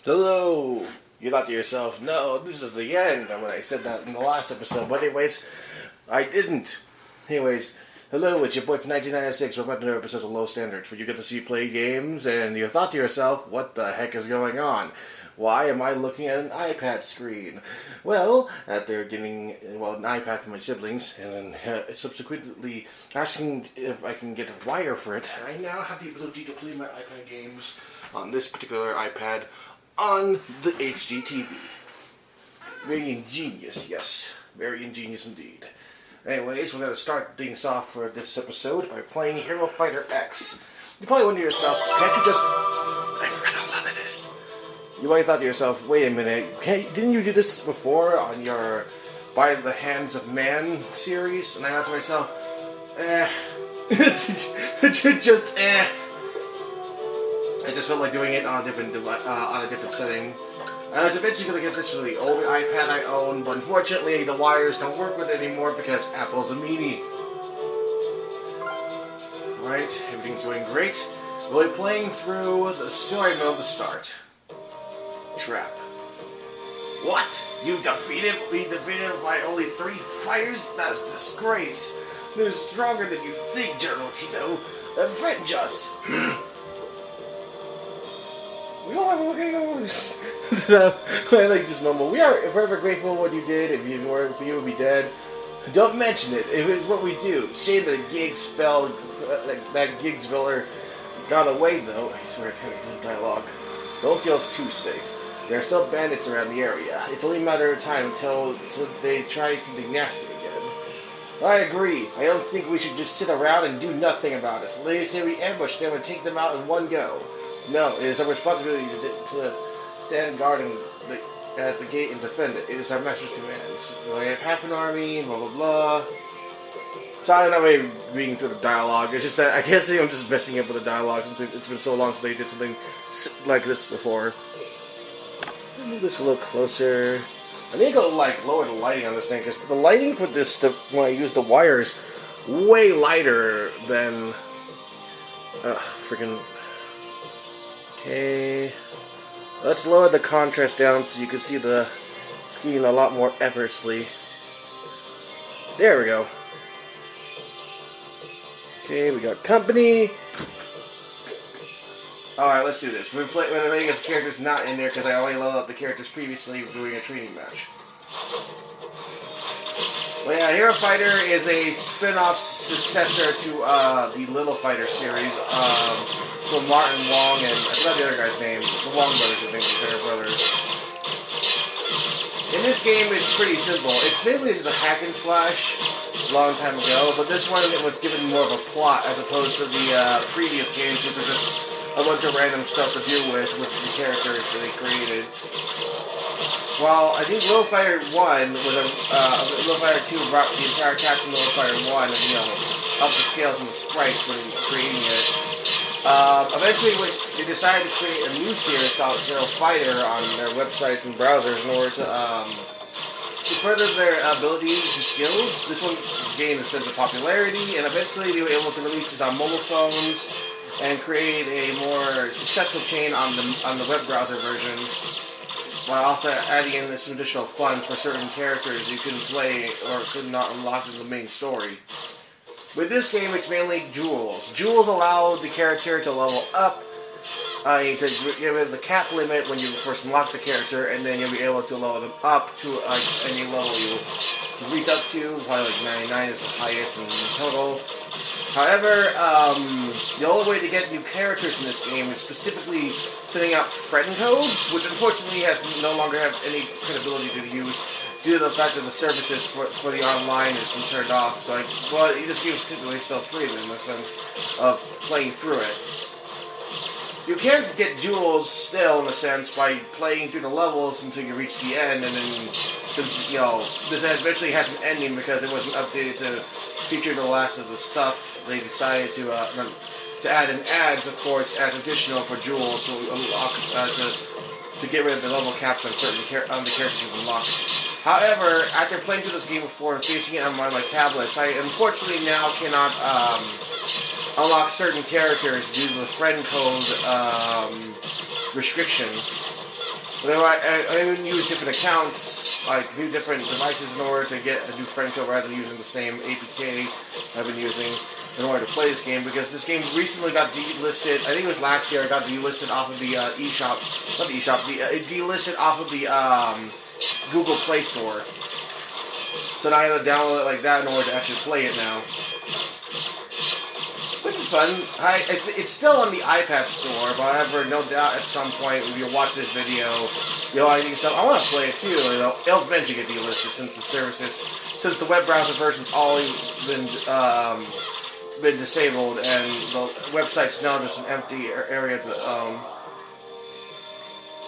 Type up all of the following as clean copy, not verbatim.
Hello! You thought to yourself, no, this is the end, when I said that in the last episode, but anyways, I didn't. Anyways, hello, it's your boy from 1996, we're about to another episode of Low Standards, where you get to see play games, and you thought to yourself, what the heck is going on? Why am I looking at an iPad screen? Well, after getting an iPad from my siblings, and then subsequently asking if I can get a wire for it, I now have the ability to play my iPad games on this particular iPad on the HDTV. Very ingenious, yes. Very ingenious indeed. Anyways, we're going to start things off for this episode by playing Hero Fighter X. You probably wonder to yourself, can't you just... I forgot how loud it is. You probably thought to yourself, wait a minute, didn't you do this before on your By the Hands of Man series? And I thought to myself, just I just felt like doing it on a different setting. I was eventually going to get this for the older iPad I own, but unfortunately the wires don't work with it anymore because Apple's a meanie. Alright, everything's going great. We'll be playing through the story mode to start. Trap. What? We defeated by only 3 fighters? That's disgrace. They're stronger than you think, General Tito. Avenge us! We all have a I like just mumble. We are forever grateful for what you did. If you weren't for you, would be dead. Don't mention it. It was what we do. Shame that Giggs fell. That Giggs filler got away, though. I swear, kind of dialogue. Don't feel too safe. There are still bandits around the area. It's only a matter of time until they try something nasty again. I agree. I don't think we should just sit around and do nothing about it. They say we ambush them and take them out in one go. No, it is our responsibility to stand guard at the gate and defend it. It is our master's commands. We have half an army, blah blah blah. Sorry, I'm not really reading through the dialogue. It's just that I can't say I'm just messing up with the dialogue since it's been so long since they did something like this before. I'll move this a little closer. I need to go lower the lighting on this thing because the lighting for this when I use the wire is way lighter than freaking. Okay, let's lower the contrast down so you can see the screen a lot more effortlessly. There we go. Okay, we got company. Alright, let's do this. We're making this character's not in there because I only loaded up the characters previously doing a training match. Well, yeah, Hero Fighter is a spin-off successor to the Little Fighter series from Martin Wong and I forgot the other guy's name. The Wong brothers, I think, they're brothers. In this game, it's pretty simple. It's basically just a hack and slash a long time ago, but this one it was given more of a plot as opposed to the previous games, which were just a bunch of random stuff to deal with the characters that they created. Well, I think Little Fighter 1 was Little Fighter 2 brought the entire cast from Little Fighter 1 and, up the scales and the sprites when creating it. Eventually, they decided to create a new series called Hero Fighter on their websites and browsers in order to further their abilities and skills. This one gained a sense of popularity, and eventually they were able to release this on mobile phones and create a more successful chain on the web browser version, while also adding in some additional funds for certain characters you couldn't play or could not unlock in the main story. With this game, it's mainly duels. Duels allow the character to level up, to get rid of the cap limit when you first unlock the character, and then you'll be able to level them up to any level you can reach up to. Probably 99 is the highest in total. However, the only way to get new characters in this game is specifically setting up friend codes, which unfortunately no longer have any credibility to use due to the fact that the services for the online has been turned off. So, this game is typically still free in the sense of playing through it. You can get duels still, in a sense, by playing through the levels until you reach the end, and then, since, this eventually has an ending because it wasn't updated to feature the last of the stuff, they decided to add in ads, of course, as additional for duels to unlock, to get rid of the level caps on certain the characters you've unlocked. However, after playing through this game before and finishing it on one of my tablets, I unfortunately now cannot unlock certain characters due to the friend code restriction. But I even use different accounts, like new different devices in order to get a new friend code rather than using the same APK I've been using in order to play this game, because this game recently got delisted. I think it was last year. It got delisted off of the eShop, not the eShop. It delisted off of the Google Play Store. So now I have to download it like that in order to actually play it now, which is fun. It's still on the iPad store, but however, no doubt at some point when you watch this video, you'll I want to play it too. It'll eventually get delisted since the web browser version's always been disabled, and the website's now just an empty area to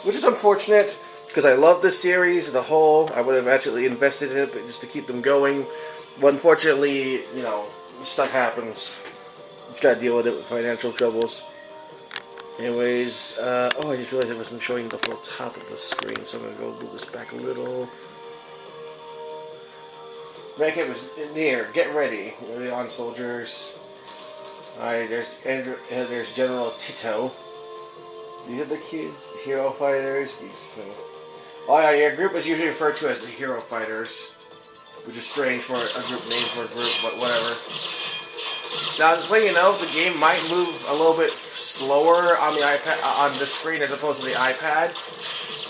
which is unfortunate, because I love this series as a whole. I would have actually invested in it just to keep them going, but unfortunately, stuff happens. Just gotta deal with it with financial troubles. Anyways, oh, I just realized I wasn't showing the full top of the screen, so I'm gonna go move this back a little. Rank was near. Get ready. The on soldiers. Alright, there's General Tito. These are the kids, the hero fighters. Oh yeah, your group is usually referred to as the hero fighters, which is strange for a group name for a group, but whatever. Now, just letting you know, the game might move a little bit slower on the iPad, on the screen as opposed to the iPad.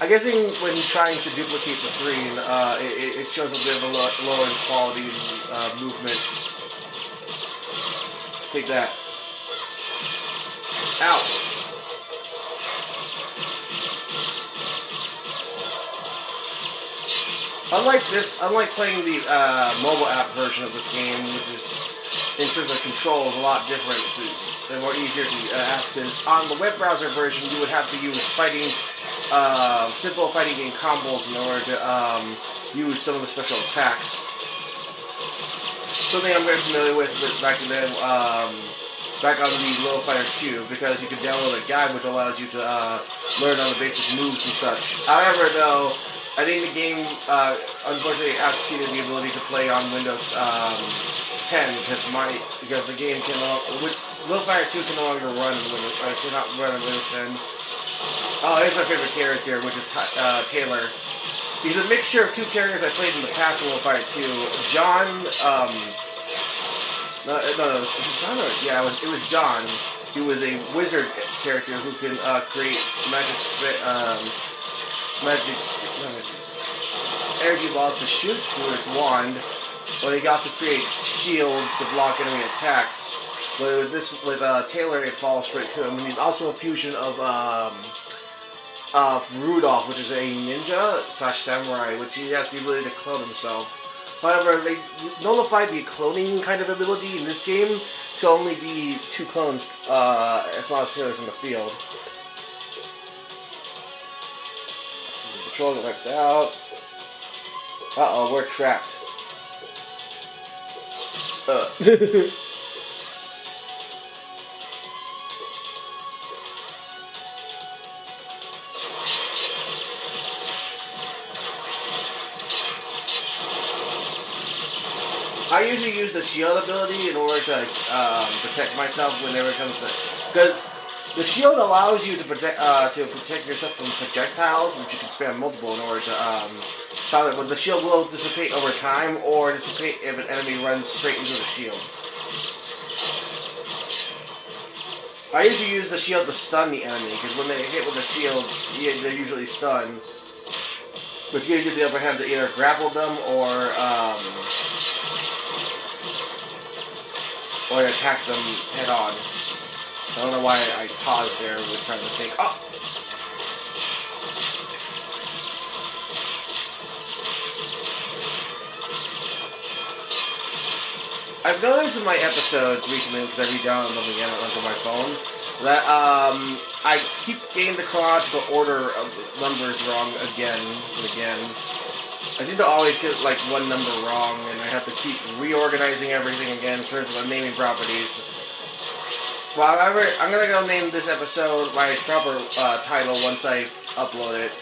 I'm guessing when trying to duplicate the screen, it shows a bit of a lower quality movement. Take that. Ow. Unlike playing the mobile app version of this game, which is, in terms of controls, a lot different and more easier to access. On the web browser version, you would have to use simple fighting game combos in order to use some of the special attacks. Something I'm very familiar with back in then, back on the Little Fighter 2, because you can download a guide which allows you to learn all the basic moves and such. However, though, I think the game unfortunately exceeded the ability to play on Windows 10 because the game Little Fighter 2 can no longer run cannot run on Windows 10. Oh, here's my favorite character, which is Taylor. He's a mixture of two characters I played in the past in Little Fighter 2. John, it was John. He was a wizard character who can create energy balls to shoot through his wand, but he can also create shields to block enemy attacks. But with Taylor, it falls straight to him. And he's also a fusion of Rudolph, which is a ninja / samurai, which he has the ability to clone himself. However, they nullified the cloning kind of ability in this game to only be 2 clones as long as Taylor's in the field. Control it wiped out. Uh-oh, we're trapped. I usually use the shield ability in order to protect myself whenever it comes to, because the shield allows you to protect yourself from projectiles, which you can spam multiple in order to stop it. But the shield will dissipate over time, or dissipate if an enemy runs straight into the shield. I usually use the shield to stun the enemy, because when they hit with the shield, they're usually stunned, which gives you the upper hand to either grapple them or attack them head on. I don't know why I paused there with trying to think. Oh! I've noticed in my episodes recently, because I re-downloaded them again onto my phone, that I keep getting the chronological order of numbers wrong again and again. I seem to always get like one number wrong, and I have to keep reorganizing everything again in terms of the naming properties. Well, however, I'm gonna go name this episode by its proper title once I upload it.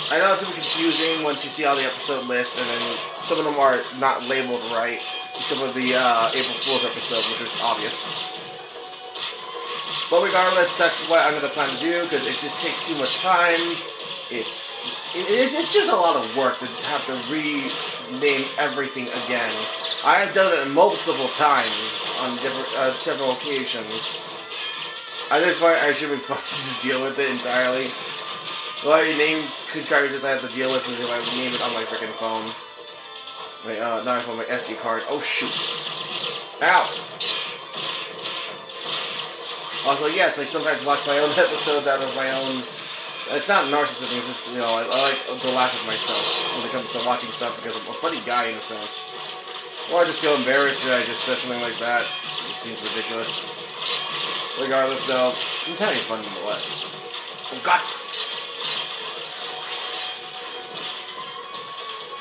I know it's gonna be confusing once you see all the episode list, and then some of them are not labeled right. Some of the April Fool's episode, which is obvious. But regardless, that's what I'm going to plan to do because it just takes too much time. It's just a lot of work to have to rename everything again. I have done it multiple times on several occasions. At this point, I should be forced to just deal with it entirely. Well, I name contrivances I have to deal with if I name it on my freaking phone. Not my phone, my SD card. Oh shoot! Ow! Also, yes, I sometimes watch my own episodes out of my own. It's not narcissism. It's just I like to laugh at myself when it comes to watching stuff because I'm a funny guy in a sense. Or I just feel embarrassed that I just said something like that. It just seems ridiculous. Regardless, though, I'm having fun nonetheless. Oh God!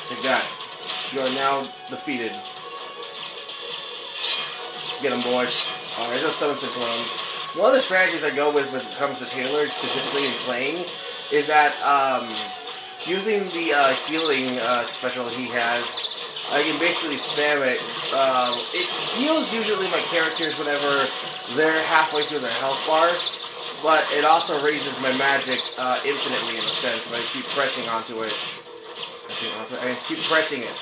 Take that. You are now defeated. Get them, boys. Alright, those summons and clones. One of the strategies I go with when it comes to Taylor, specifically in playing, is that using the healing special he has. I can basically spam it. It heals usually my characters whenever they're halfway through their health bar, but it also raises my magic infinitely in a sense when I keep pressing onto it. I keep pressing it.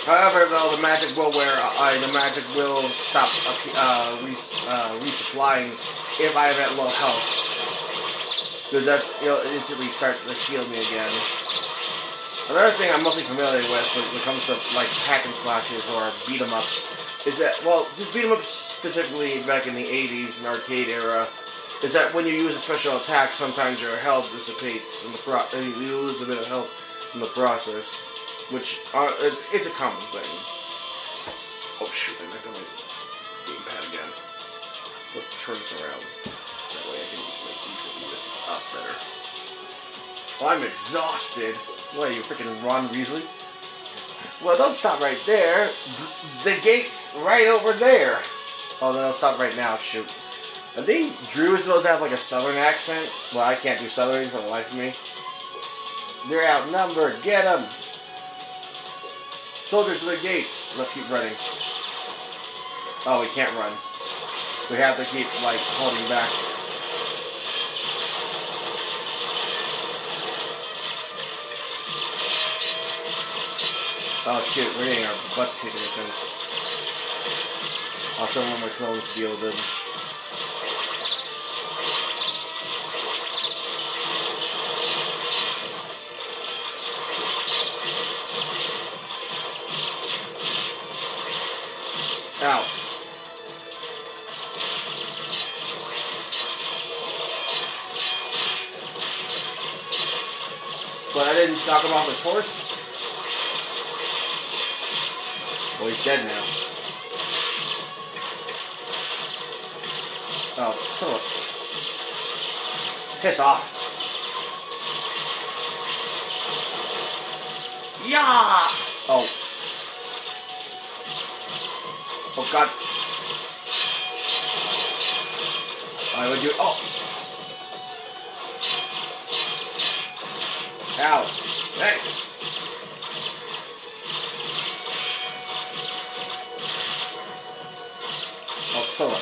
However, though, the magic will stop resupplying if I'm at low health, because it'll instantly start to heal me again. Another thing I'm mostly familiar with when it comes to like hack and slashes or beat 'em ups is that, well, just beat 'em ups specifically back in the 80s and arcade era, is that when you use a special attack, sometimes your health dissipates and you lose a bit of health in the process, which it's a common thing. Oh shoot! I got my gamepad again. Let's turn this around. That way I can easily lift up better. Well, I'm exhausted. What are you, freaking Ron Weasley? Well, don't stop right there. The gate's right over there. Oh, then I'll stop right now. Shoot. I think Drew is supposed to have like a southern accent. Well, I can't do southern for the life of me. They're outnumbered. Get them. Soldiers to the gates. Let's keep running. Oh, we can't run. We have to keep, like, holding back. Oh shit, we're getting our butts kicked in a sense. I'll show one of my clones deal with them. Ow. But I didn't knock him off his horse. Well, he's dead now. Oh, so piss off. Yeah! Oh. Oh god. I would do. Oh. Ow. Hey. Oh, Scylla.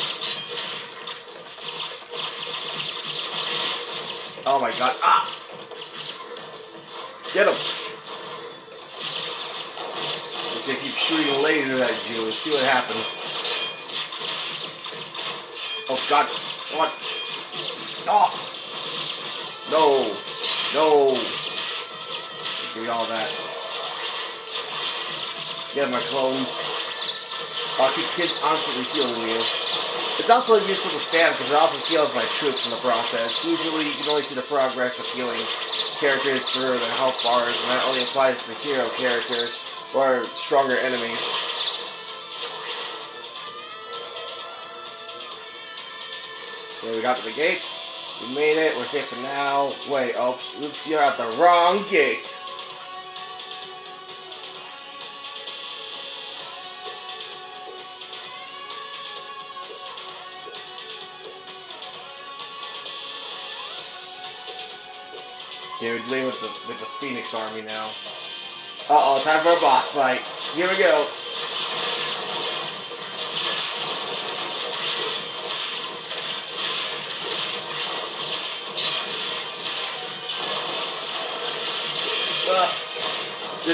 Oh my god. Ah! Get him! Just gonna keep shooting a laser at you and see what happens. Oh god. What? Oh! No! No! Give me all that. Get my clones. I'll keep constantly healing you. It's also useful to spam because it also heals my troops in the process. Usually you can only see the progress of healing characters through their health bars, and that only applies to hero characters or stronger enemies. Okay, we got to the gate. We made it. We're safe for now. Wait, oops, you're at the wrong gate. Okay, we're dealing with the Phoenix Army now. Uh-oh, time for a boss fight. Here we go.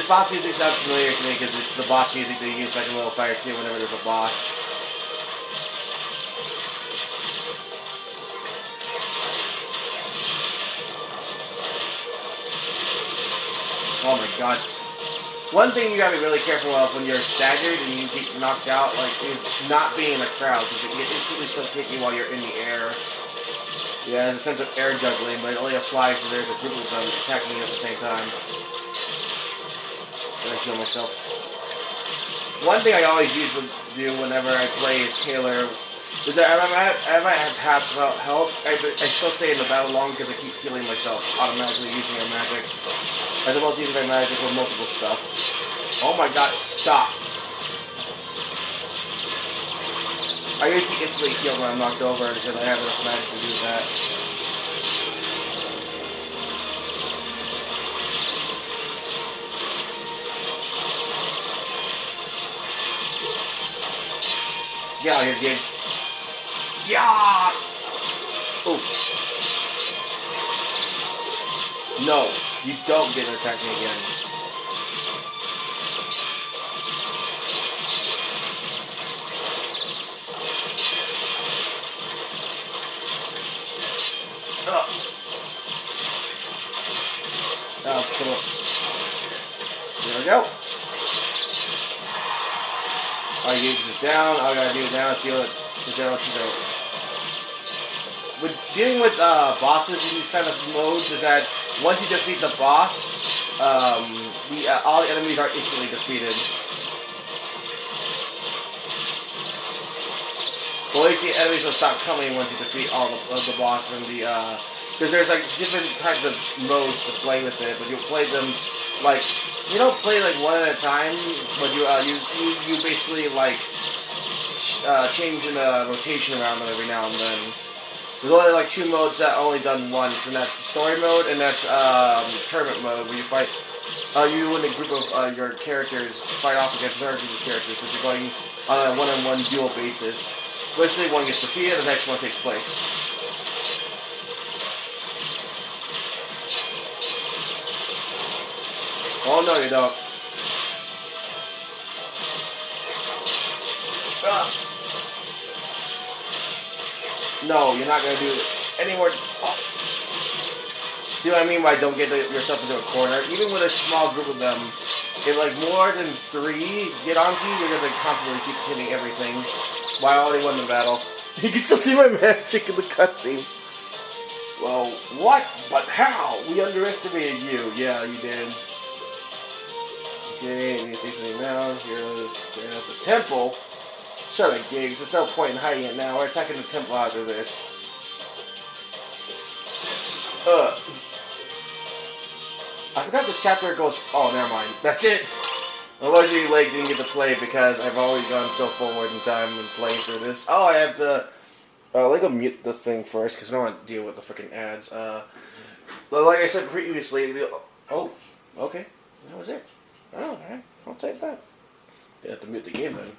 This boss music sounds familiar to me because it's the boss music they use back in Little Fire 2 whenever there's a boss. Oh my god. One thing you gotta be really careful of when you're staggered and you get knocked out, like, is not being in a crowd, because it can instantly still hit you while you're in the air. Yeah, there's a sense of air juggling, but it only applies if there's a group of them attacking you at the same time. I'm gonna kill myself. One thing I always used to do whenever I play as Taylor is that I might have half health. I still stay in the battle long because I keep healing myself automatically using a magic. As opposed to using my magic with multiple stuff. Oh my god, stop. I usually instantly heal when I'm knocked over because I have enough magic to do that. Get out of here, Gigs. Yeah! Oof. No, you don't get to attack me again. Oh, so there we go. Alright, Gigs is down. All I gotta do now is deal it to 0-0. With dealing with bosses in these kind of modes is that once you defeat the boss, all the enemies are instantly defeated. Well, at least the enemies will stop coming once you defeat all of the boss and the because there's like different kinds of modes to play with it, but you'll play them like you don't play like one at a time, but you basically like change in a rotation around them every now and then. There's only like 2 modes that are only done once, and that's story mode and that's tournament mode, where you fight. You and a group of your characters fight off against another group of characters, but you're going on a one-on-one duel basis. Basically, one gets defeated, the next one takes place. Oh no, you don't. No, you're not gonna do any more. Oh. See what I mean by don't get yourself into a corner? Even with a small group of them, if like more than 3 get onto you, you're gonna constantly keep hitting everything. Why I already won the battle. You can still see my magic in the cutscene. Well, what? But how? We underestimated you. Yeah, you did. Okay, anything now? Here's the temple. Shut up, Gigs. There's no point in hiding it now. We're attacking the temple after this. I forgot this chapter goes... Oh, never mind. That's it. Unfortunately, Lake didn't get to play because I've already gone so forward in time and playing through this. Oh, I have to... let me go mute the thing first because I don't want to deal with the freaking ads. Well, like I said previously... Oh, okay. That was it. Oh, alright. I'll take that. You have to mute the game then.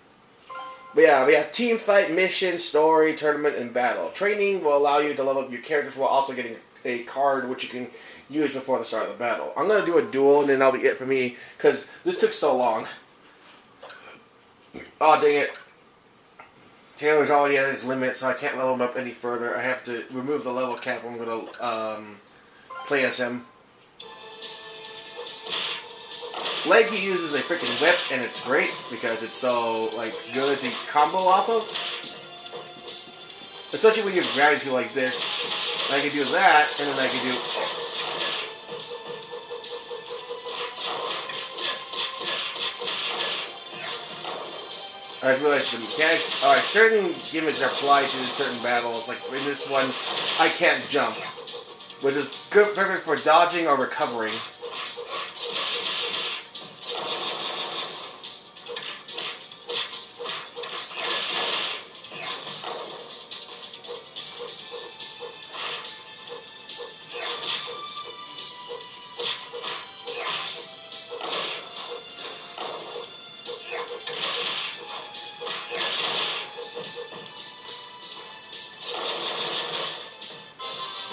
But yeah, we have team fight, mission, story, tournament, and battle. Training will allow you to level up your characters while also getting a card which you can use before the start of the battle. I'm going to do a duel and then that'll be it for me because this took so long. Oh, dang it. Taylor's already at his limit, so I can't level him up any further. I have to remove the level cap. I'm going to play as him. Leg he uses a freaking whip, and it's great because it's so like good to combo off of. Especially when you're grabbing people like this. I can do that, and then I can do. I just realized the mechanics. Alright, certain gimmicks apply to certain battles. Like in this one, I can't jump, which is good, perfect for dodging or recovering.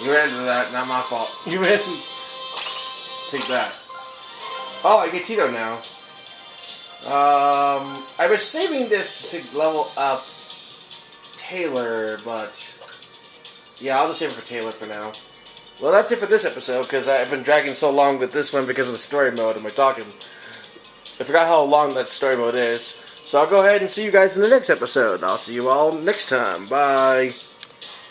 You ran into that, not my fault. You ran. Take that. Oh, I get Tito now. I was saving this to level up Taylor, but yeah, I'll just save it for Taylor for now. Well, that's it for this episode, because I've been dragging so long with this one because of the story mode and we're talking. I forgot how long that story mode is. So I'll go ahead and see you guys in the next episode. I'll see you all next time. Bye.